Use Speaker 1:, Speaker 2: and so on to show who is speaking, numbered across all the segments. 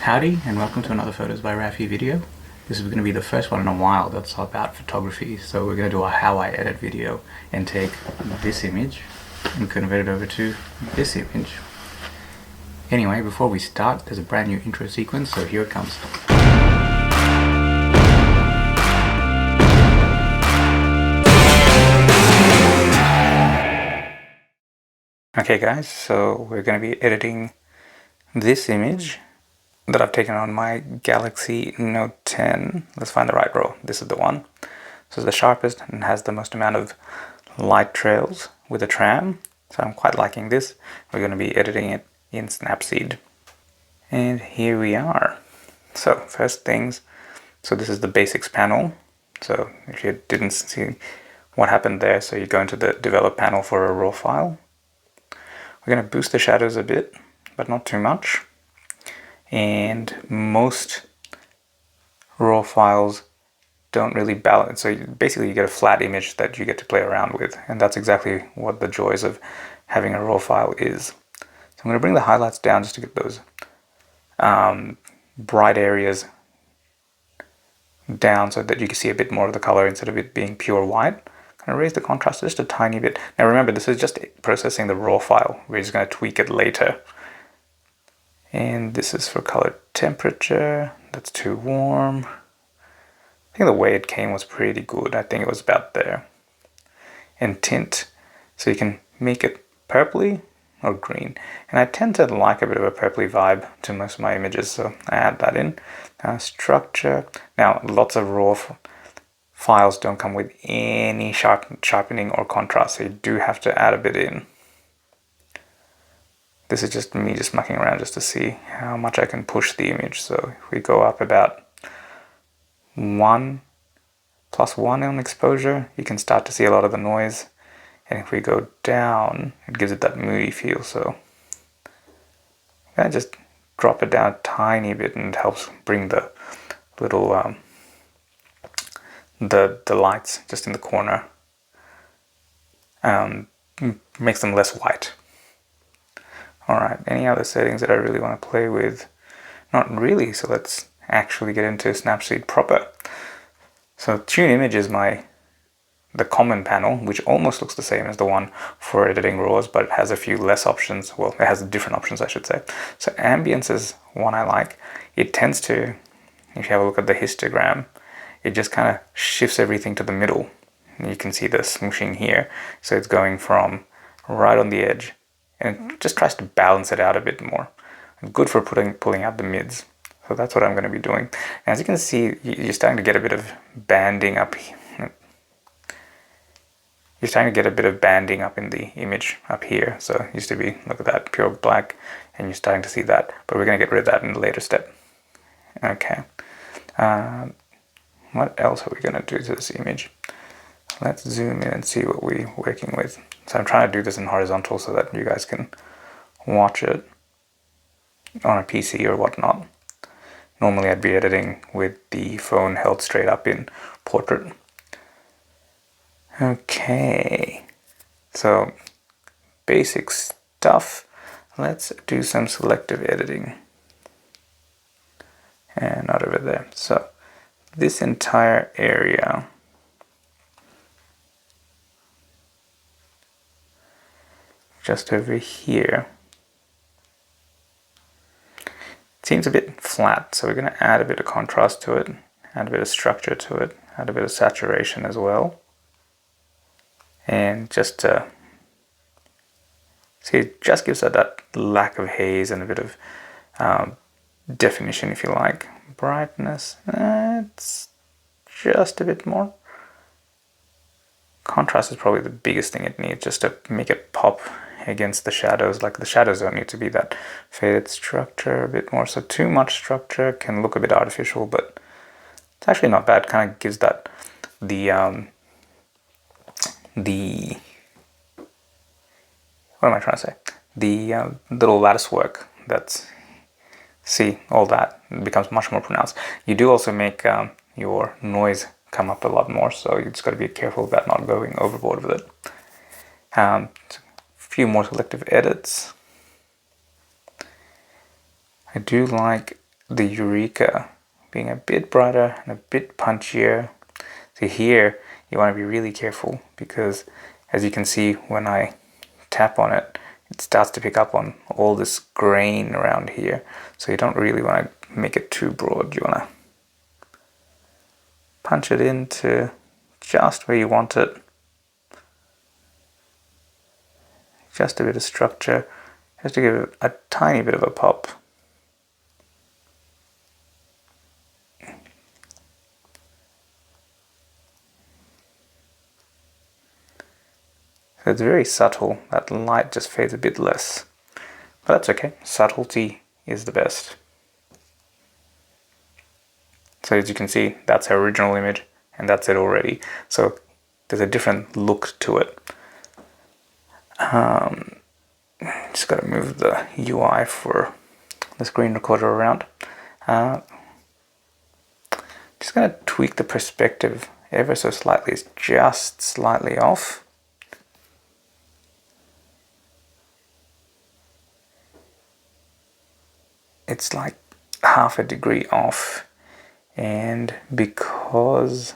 Speaker 1: Howdy and welcome to another Photos by Raffy video. This is going to be the first one in a while that's about photography. So we're going to do a how I edit video and take this image and convert it over to this image. Anyway, before we start, there's a brand new intro sequence, so here it comes. Okay guys, so we're going to be editing this image that I've taken on my Galaxy Note 10. Let's find the right roll. This is the one. So it's the sharpest and has the most amount of light trails with a tram. So I'm quite liking this. We're going to be editing it in Snapseed. And here we are. So first things, so this is the basics panel. So if you didn't see what happened there, so you go into the develop panel for a raw file. We're going to boost the shadows a bit, but not too much. And most raw files don't really balance. So basically you get a flat image that you get to play around with. And that's exactly what the joys of having a raw file is. So I'm going to bring the highlights down just to get those bright areas down so that you can see a bit more of the color instead of it being pure white. I'm going to raise the contrast just a tiny bit. Now remember, this is just processing the raw file. We're just going to tweak it later. And this is for color temperature. That's too warm. I think the way it came was pretty good. I think it was about there. And tint. So you can make it purpley or green. And I tend to like a bit of a purpley vibe to most of my images, so I add that in. Structure. Now, lots of raw files don't come with any sharpening or contrast, so you do have to add a bit in. This is just me just mucking around just to see how much I can push the image. So if we go up about 1 + 1 on exposure, you can start to see a lot of the noise. And if we go down, it gives it that moody feel. So I just drop it down a tiny bit, and it helps bring the little the lights just in the corner, makes them less white. Alright, any other settings that I really want to play with? Not really, so let's actually get into Snapseed proper. So Tune Image is the common panel, which almost looks the same as the one for editing RAWs, but it has a few less options. Well, it has different options, I should say. So Ambience is one I like. It tends to, if you have a look at the histogram, it just kind of shifts everything to the middle. And you can see the smooshing here. So it's going from right on the edge, and it just tries to balance it out a bit more. Good for pulling out the mids. So that's what I'm going to be doing. As you can see, you're starting to get a bit of banding up. You're starting to get a bit of banding up in the image up here. So it used to be, look at that, pure black, and you're starting to see that. But we're going to get rid of that in a later step. Okay. What else are we going to do to this image? Let's zoom in and see what we're working with. So I'm trying to do this in horizontal so that you guys can watch it on a PC or whatnot. Normally I'd be editing with the phone held straight up in portrait. Okay, so basic stuff. Let's do some selective editing. And not over there. So this entire area, just over here, it seems a bit flat, so we're going to add a bit of contrast to it, add a bit of structure to it, add a bit of saturation as well. And just to see, it just gives it that lack of haze and a bit of definition, if you like. Brightness, it's just a bit more. Contrast is probably the biggest thing it needs, just to make it pop against the shadows. Like the shadows don't need to be that faded. Structure a bit more. So too much structure can look a bit artificial, but it's actually not bad. Kind of gives that the what am I trying to say? The little lattice work that's, see, all that becomes much more pronounced. You do also make your noise come up a lot more, so you just got to be careful about not going overboard with it. A few more selective edits. I do like the Eureka being a bit brighter and a bit punchier. So here you want to be really careful because, as you can see, when I tap on it, it starts to pick up on all this grain around here. So you don't really want to make it too broad. You want to punch it into just where you want it. Just a bit of structure, just to give it a tiny bit of a pop. So it's very subtle, that light just fades a bit less. But that's okay, subtlety is the best. So as you can see, that's our original image, and that's it already. So there's a different look to it. Just got to move the UI for the screen recorder around. Just going to tweak the perspective ever so slightly. It's just slightly off. It's like half a degree off, and because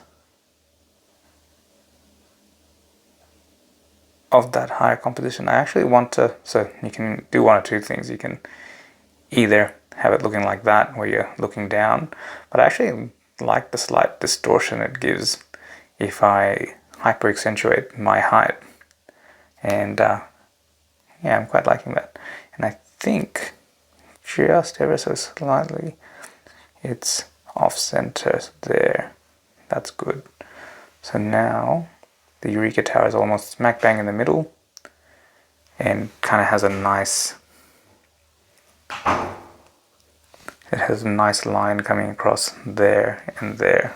Speaker 1: of that higher composition, I actually want to, so you can do one or two things. You can either have it looking like that where you're looking down, but I actually like the slight distortion it gives if I hyper accentuate my height, and yeah, I'm quite liking that. And I think just ever so slightly it's off center there. That's good. So now the Eureka Tower is almost smack bang in the middle and kind of has a nice, it has a nice line coming across there and there.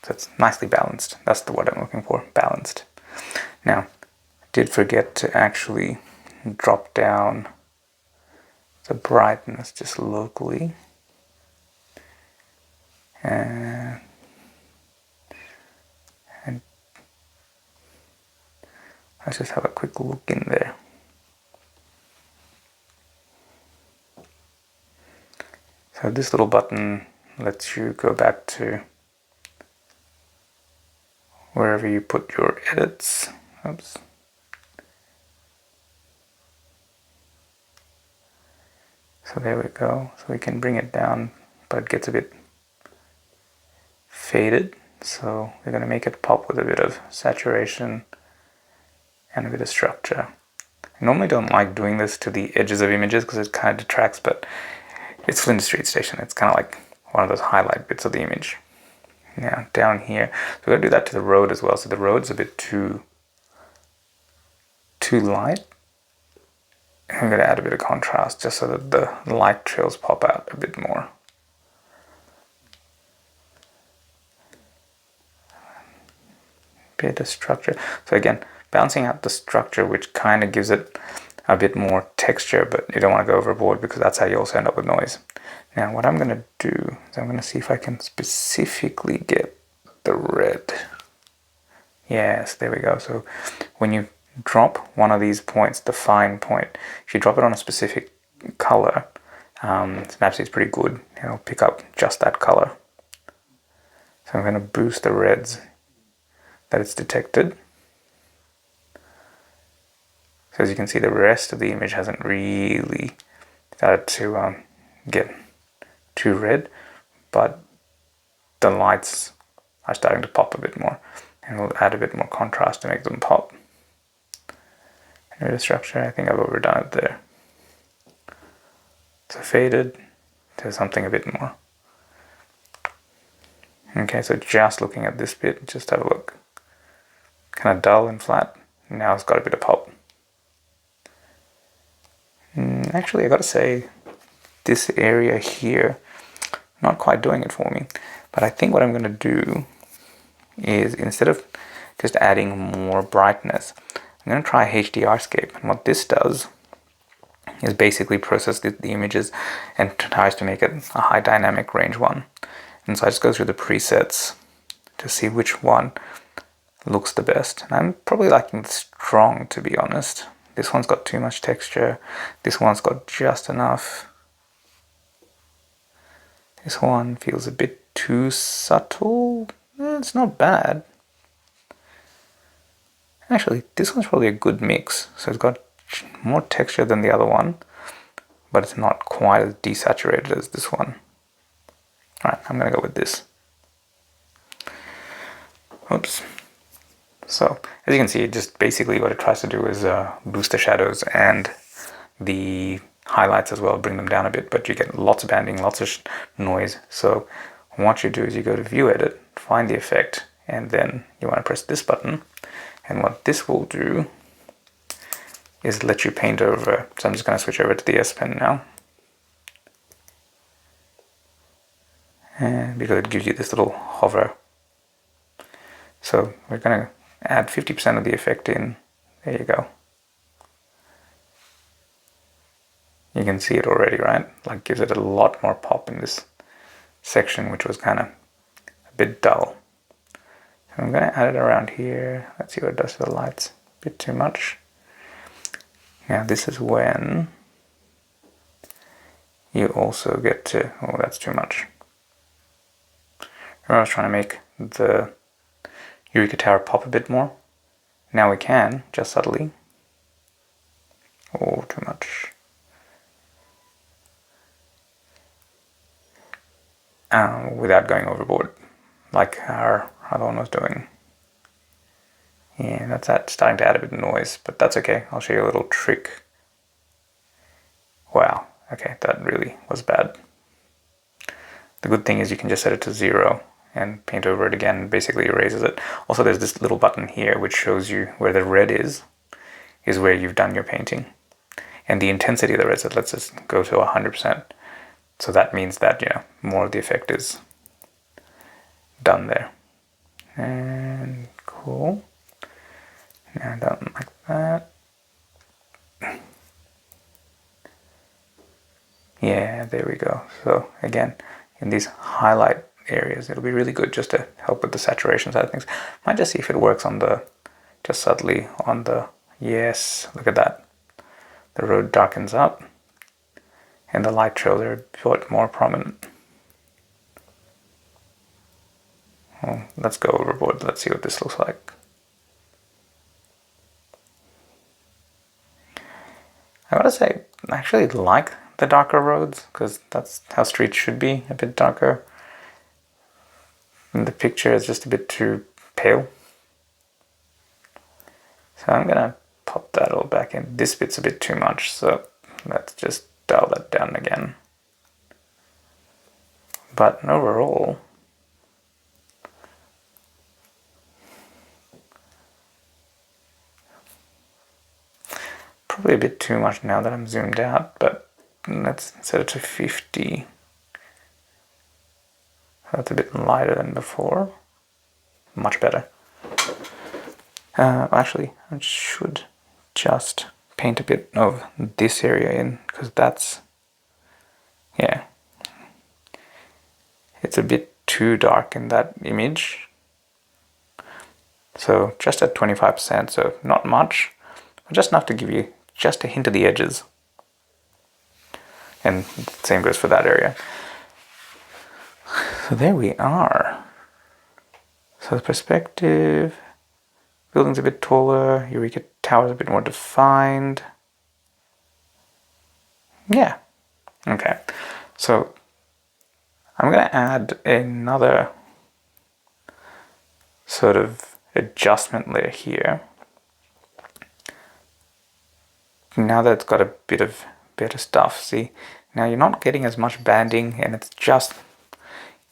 Speaker 1: So it's nicely balanced. That's the word I'm looking for, balanced. Now, I did forget to actually drop down the brightness just locally. And let's just have a quick look in there. So this little button lets you go back to wherever you put your edits. Oops. So there we go. So we can bring it down, but it gets a bit faded. So we're going to make it pop with a bit of saturation and a bit of structure. I normally don't like doing this to the edges of images because it kind of detracts, but it's Flinders Street Station. It's kind of like one of those highlight bits of the image. Now down here, so we're going to do that to the road as well. So the road's a bit too light. And I'm going to add a bit of contrast just so that the light trails pop out a bit more. Bit of structure. So again, balancing out the structure, which kind of gives it a bit more texture, but you don't want to go overboard because that's how you also end up with noise. Now what I'm going to do is I'm going to see if I can specifically get the red. Yes, there we go. So when you drop one of these points, the fine point, if you drop it on a specific color, Snapseed is pretty good. It'll pick up just that color. So I'm going to boost the reds that it's detected. So as you can see, the rest of the image hasn't really started to get too red, but the lights are starting to pop a bit more, and we'll add a bit more contrast to make them pop. And with the structure, I think I've overdone it there. So faded to something a bit more. Okay, so just looking at this bit, just have a look. Kind of dull and flat. Now it's got a bit of pop. Actually, I gotta say, this area here, not quite doing it for me. But I think what I'm gonna do is, instead of just adding more brightness, I'm gonna try HDRscape. And what this does is basically process the images and tries to make it a high dynamic range one. And so I just go through the presets to see which one looks the best. And I'm probably liking the strong, to be honest. This one's got too much texture. This one's got just enough. This one feels a bit too subtle. It's not bad. Actually, this one's probably a good mix. So it's got more texture than the other one, but it's not quite as desaturated as this one. Alright, I'm gonna go with this. Oops. So, as you can see, just basically what it tries to do is boost the shadows and the highlights as well, bring them down a bit, but you get lots of banding, lots of noise. So what you do is you go to View Edit, find the effect, and then you want to press this button. And what this will do is let you paint over. So I'm just going to switch over to the S Pen now. And because it gives you this little hover. So we're going to add 50% of the effect in. There you go. You can see it already, right? Like gives it a lot more pop in this section, which was kind of a bit dull. So I'm going to add it around here. Let's see what it does to the lights. A bit too much. Now this is when you also get to, oh, that's too much. Remember I was trying to make the Eureka Tower pop a bit more. Now we can, just subtly. Oh, too much. Without going overboard, like our other one was doing. Yeah, that's starting to add a bit of noise, but that's okay. I'll show you a little trick. Wow, okay, that really was bad. The good thing is you can just set it to 0 and paint over it again, basically erases it. Also, there's this little button here which shows you where the red is where you've done your painting. And the intensity of the red, so let's just go to 100%. So that means that, you know, more of the effect is done there. And cool. Now done like that. Yeah, there we go. So again, in these highlight areas, it'll be really good just to help with the saturation side of things. Might just see if it works on the, just subtly on the, yes, look at that. The road darkens up and the light trails are a bit more prominent. Well, let's go overboard. Let's see what this looks like. I gotta say, I actually like the darker roads because that's how streets should be, a bit darker. And the picture is just a bit too pale. So I'm gonna pop that all back in. This bit's a bit too much, so let's just dial that down again. But overall, probably a bit too much now that I'm zoomed out, but let's set it to 50. That's a bit lighter than before. Much better. Actually, I should just paint a bit of this area in, because that's, yeah, it's a bit too dark in that image. So just at 25%, so not much, but just enough to give you just a hint of the edges. And same goes for that area. So there we are. So the perspective, building's a bit taller, Eureka Tower's a bit more defined. Yeah, okay. So I'm gonna add another sort of adjustment layer here. Now that it's got a bit of better stuff, see, now you're not getting as much banding, and it's just,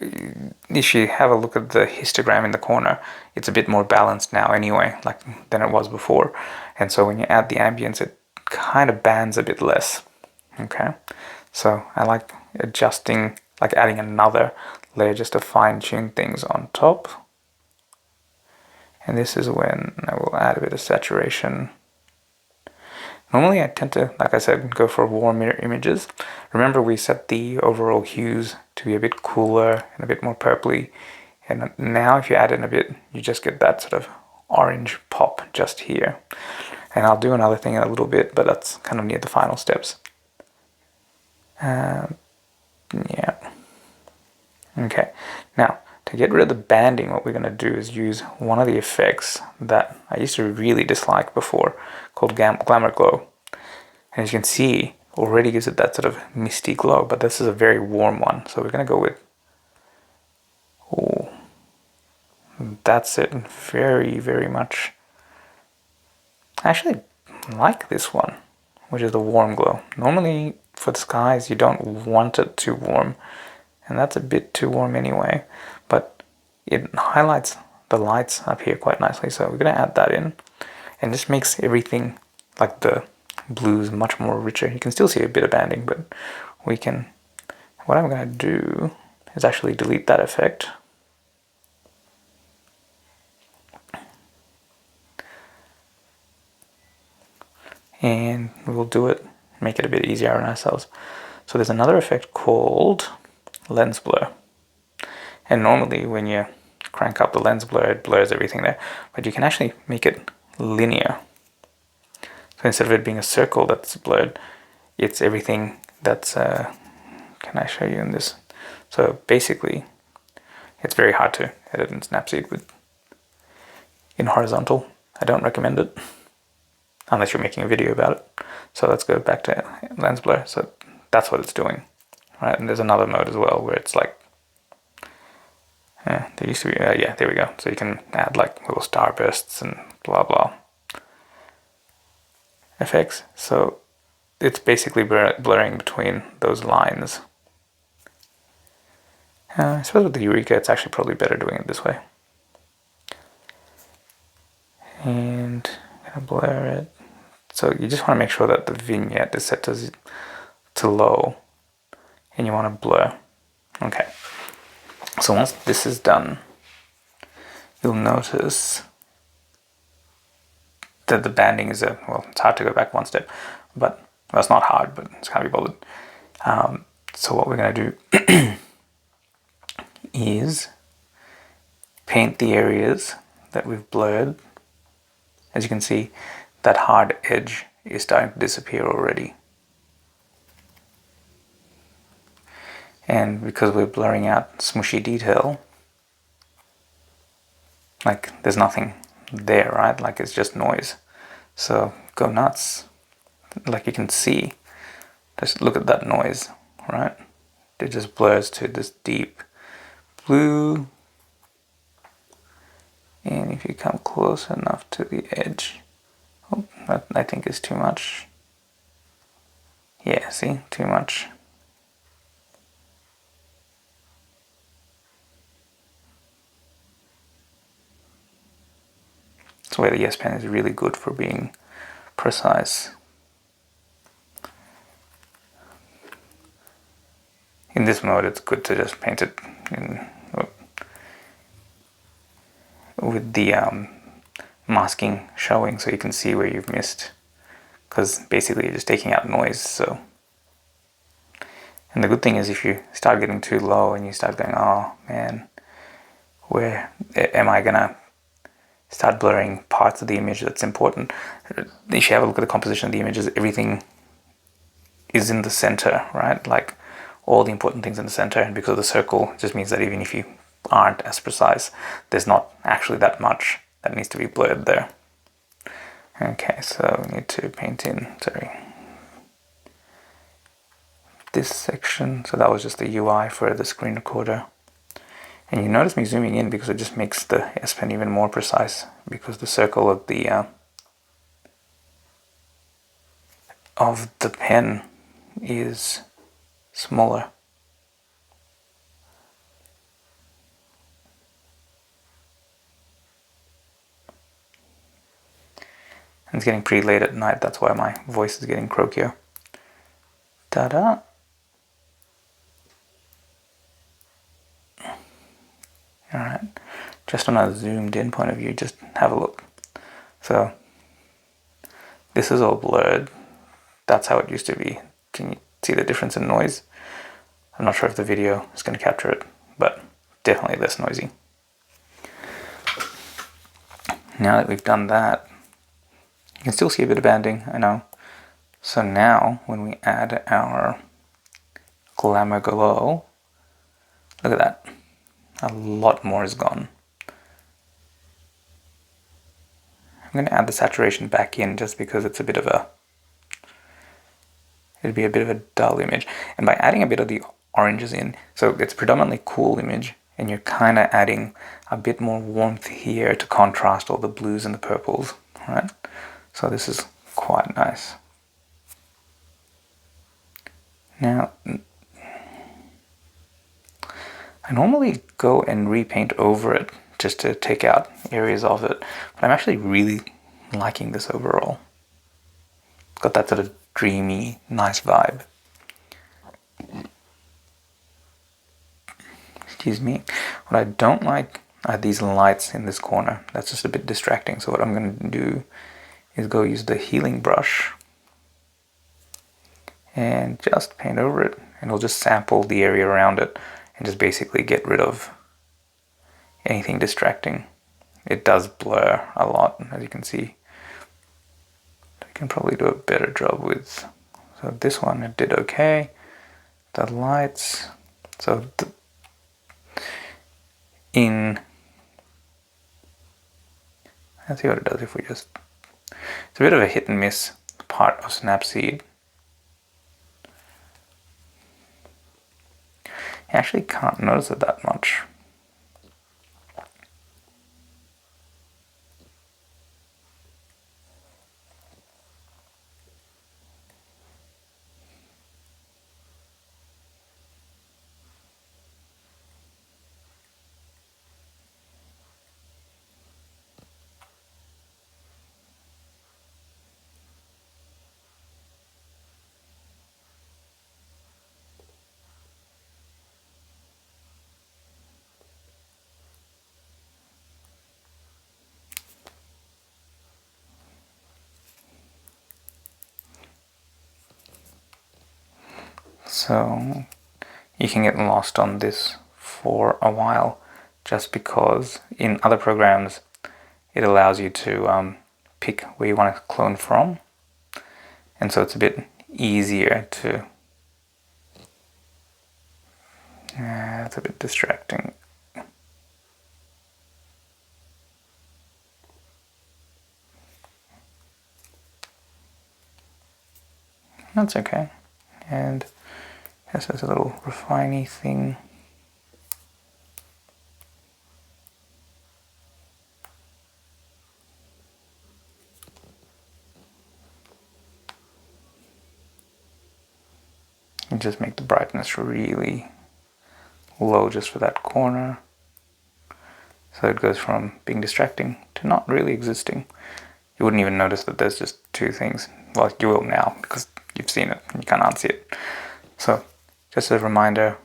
Speaker 1: if you have a look at the histogram in the corner, it's a bit more balanced now anyway, like than it was before. And so when you add the ambience, it kind of bands a bit less. Okay, so I like adjusting, like adding another layer just to fine tune things on top. And this is when I will add a bit of saturation. Normally I tend to, like I said, go for warmer images. Remember we set the overall hues to be a bit cooler and a bit more purpley. And now if you add in a bit, you just get that sort of orange pop just here. And I'll do another thing in a little bit, but that's kind of near the final steps. Yeah. Okay, now to get rid of the banding, what we're going to do is use one of the effects that I used to really dislike before, called Glamour Glow. And as you can see, already gives it that sort of misty glow, but this is a very warm one. So we're going to go with, oh, that's it, very, very much. I actually like this one, which is the warm glow. Normally for the skies, you don't want it too warm, and that's a bit too warm anyway, but it highlights the lights up here quite nicely. So we're going to add that in, and this makes everything, like the blues, much more richer. You can still see a bit of banding, but we can, what I'm going to do is actually delete that effect. And we'll do it, make it a bit easier on ourselves. So there's another effect called lens blur. And normally when you crank up the lens blur, it blurs everything there. But you can actually make it linear. So instead of it being a circle that's blurred, it's everything that's, can I show you in this? So basically, it's very hard to edit in Snapseed in horizontal. I don't recommend it, unless you're making a video about it. So let's go back to lens blur. So that's what it's doing, right? And there's another mode as well where it's like, there used to be, yeah, there we go. So you can add like little starbursts and blah blah effects. So it's basically blurring between those lines. I suppose with the Eureka, it's actually probably better doing it this way. And I'm gonna blur it. So you just want to make sure that the vignette is set to low, and you want to blur. Okay. So once this is done, you'll notice that the banding is well, it's hard to go back one step, but well, it's not hard, but it's can't be bothered. So what we're going to do is paint the areas that we've blurred. As you can see, that hard edge is starting to disappear already. And because we're blurring out smushy detail, like there's nothing there, right? Like it's just noise. So go nuts. Like you can see, just look at that noise, right? It just blurs to this deep blue. And if you come close enough to the edge, oh, that I think is too much. Yeah, see, too much. That's why the S Pen is really good for being precise. In this mode, it's good to just paint it in, with the masking showing, so you can see where you've missed. Because basically, you're just taking out noise. So, and the good thing is, if you start getting too low and you start going, oh man, where am I gonna start blurring parts of the image that's important? If you have a look at the composition of the images, everything is in the center, right? Like all the important things in the center, and because of the circle, it just means that even if you aren't as precise, there's not actually that much that needs to be blurred there. Okay, so we need to paint in, sorry, this section. So that was just the UI for the screen recorder. And you notice me zooming in because it just makes the S Pen even more precise, because the circle of the pen is smaller. And it's getting pretty late at night, that's why my voice is getting croakier. Ta-da! Alright, just on a zoomed in point of view, just have a look. So, this is all blurred. That's how it used to be. Can you see the difference in noise? I'm not sure if the video is going to capture it, but definitely less noisy. Now that we've done that, you can still see a bit of banding, I know. So now, when we add our Glamour Glow, look at that. a lot more is gone. I'm going to add the saturation back in just because it's a bit of a, it'd be a bit of a dull image. And by adding a bit of the oranges in, so it's predominantly cool image, and you're kind of adding a bit more warmth here to contrast all the blues and the purples, right? So this is quite nice. Now, I normally go and repaint over it just to take out areas of it, but I'm actually really liking this overall. It's got that sort of dreamy, nice vibe. Excuse me. What I don't like are these lights in this corner. That's just a bit distracting. So what I'm going to do is go use the healing brush and just paint over it, and it'll just sample the area around it and just basically get rid of anything distracting. It does blur a lot, as you can see. I can probably do a better job with, so this one it did okay. The lights, so let's see what it does if we just, it's a bit of a hit and miss part of Snapseed. You actually can't notice it that much. So you can get lost on this for a while just because in other programs it allows you to pick where you want to clone from, and so it's a bit easier to, it's a bit distracting. That's okay. And this is a little refiney thing. And just make the brightness really low just for that corner. So it goes from being distracting to not really existing. You wouldn't even notice that there's just two things. Well, you will now because you've seen it and you can't unsee it. So just as a reminder,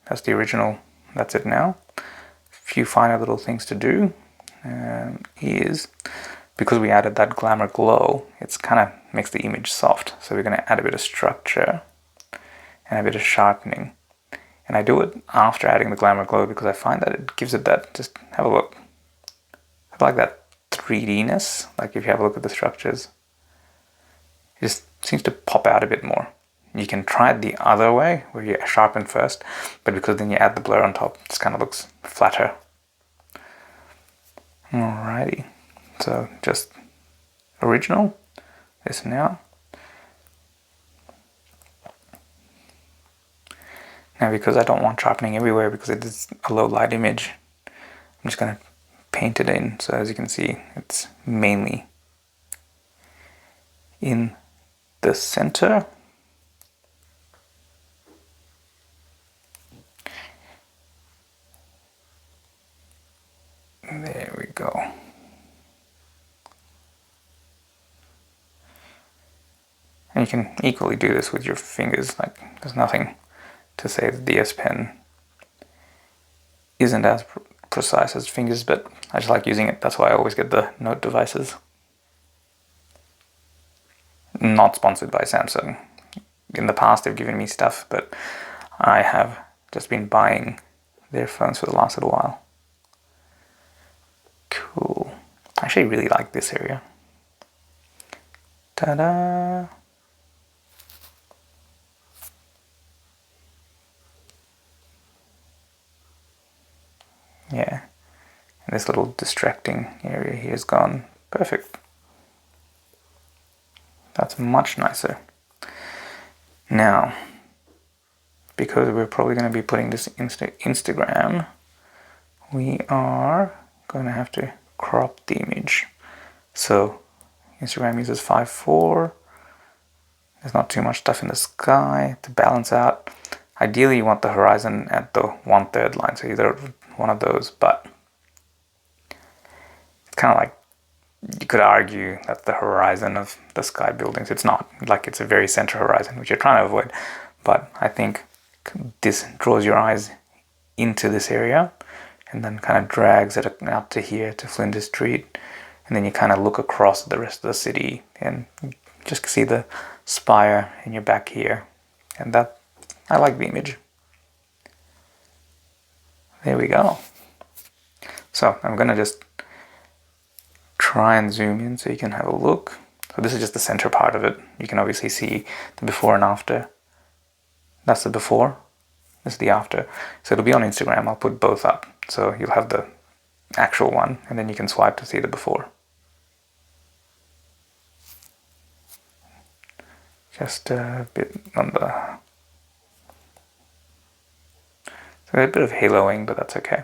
Speaker 1: that's the original, that's it now. A few finer little things to do is, because we added that Glamour Glow, it's kind of makes the image soft. So we're going to add a bit of structure and a bit of sharpening. And I do it after adding the Glamour Glow because I find that it gives it that, just have a look. I like that 3D-ness, like if you have a look at the structures. It just seems to pop out a bit more. You can try it the other way, where you sharpen first, but because then you add the blur on top, it just kind of looks flatter. Alrighty, so just original, this now. Now because I don't want sharpening everywhere because it is a low light image, I'm just going to paint it in. So as you can see, it's mainly in the center. There we go. And you can equally do this with your fingers, like there's nothing to say that the S Pen isn't as precise as fingers, but I just like using it. That's why I always get the Note devices. Not sponsored by Samsung. In the past they've given me stuff, but I have just been buying their phones for the last little while. Cool. I actually really like this area. Ta-da! Yeah, and this little distracting area here is gone. Perfect. That's much nicer. Now, because we're probably going to be putting this Instagram, we are going to have to crop the image. So Instagram uses 5:4. There's not too much stuff in the sky to balance out. Ideally, you want the horizon at the 1/3 line, so either one of those, but it's kind of like, you could argue that's the horizon of the sky buildings. It's not, like it's a very center horizon, which you're trying to avoid, but I think this draws your eyes into this area and then kind of drags it out to here to Flinders Street, and then you kind of look across the rest of the city and just see the spire in your back here, and that, I like the image. There we go. So I'm gonna just try and zoom in so you can have a look. So this is just the center part of it. You can obviously see the before and after. That's the before, this is the after. So it'll be on Instagram. I'll put both up, so you'll have the actual one and then you can swipe to see the before. Just a bit on the, so a bit of haloing, but that's okay.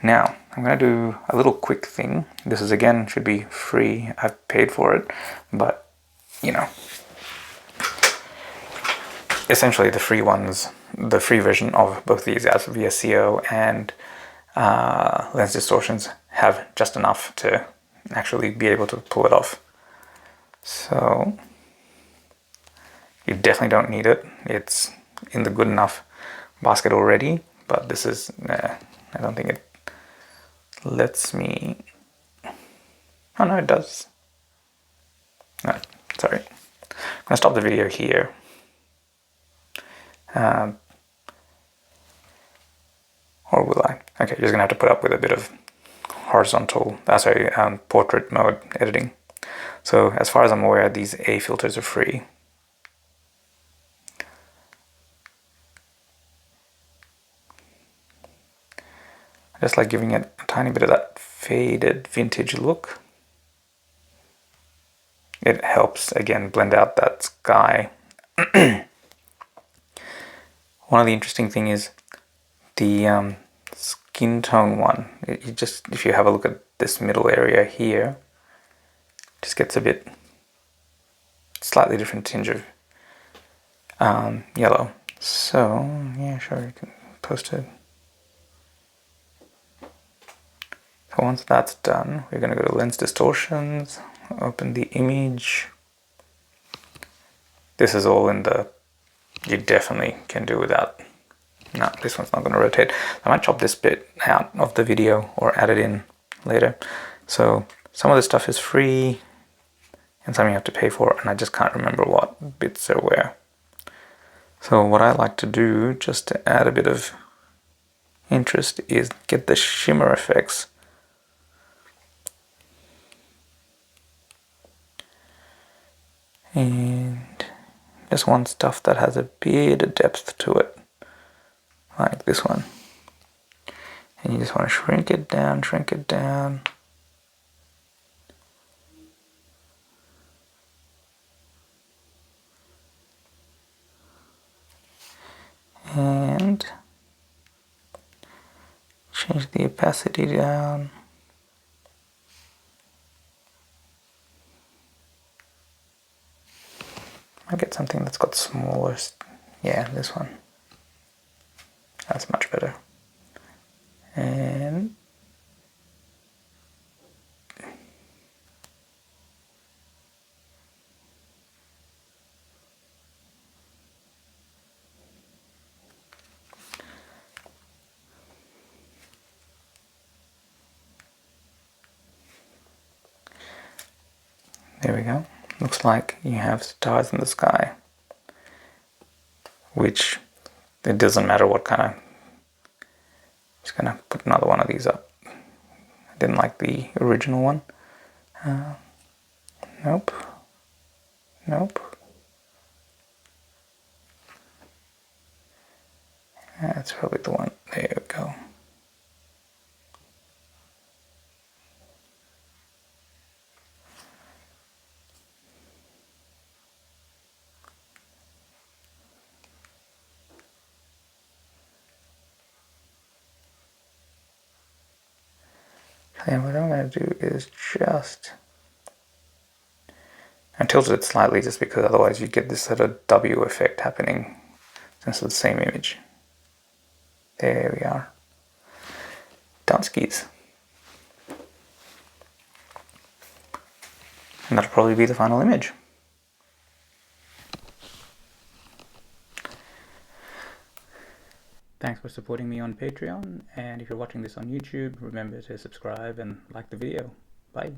Speaker 1: Now I'm going to do a little quick thing. This is, again, should be free. I've paid for it, but you know, essentially the free ones, the free version of both these, as VSCO and lens distortions, have just enough to actually be able to pull it off. So you definitely don't need it. It's in the good enough basket already, but this is, I don't think it lets me, oh no, it does. No, sorry. I'm gonna stop the video here. Or will I? Okay, you're just gonna have to put up with a bit of horizontal, portrait mode editing. So as far as I'm aware, these A filters are free. I just like giving it a tiny bit of that faded vintage look. It helps, again, blend out that sky. One of the interesting thing is the skin tone one. You just, if you have a look at this middle area here, it just gets a bit slightly different tinge of yellow. So yeah, sure, you can post it. So once that's done, we're going to go to lens distortions, open the image. This is all in the, you definitely can do without. No, this one's not going to rotate. I might chop this bit out of the video or add it in later. So some of this stuff is free and some you have to pay for, and I just can't remember what bits are where. So what I like to do, just to add a bit of interest, is get the Shimmer Effects. And just want stuff that has a bit of depth to it, like this one. And you just want to shrink it down, shrink it down. And change the opacity down. I get something that's got smaller, yeah, this one. That's much better. And there we go. Looks like you have stars in the sky, which it doesn't matter what kind of. Just gonna put another one of these up. I didn't like the original one. Nope. Nope. That's probably the one. There we go. And what I'm going to do is just... I tilted it slightly just because otherwise you get this sort of W effect happening since it's the same image. There we are. Donskis. And that'll probably be the final image. Thanks for supporting me on Patreon, and if you're watching this on YouTube, remember to subscribe and like the video. Bye.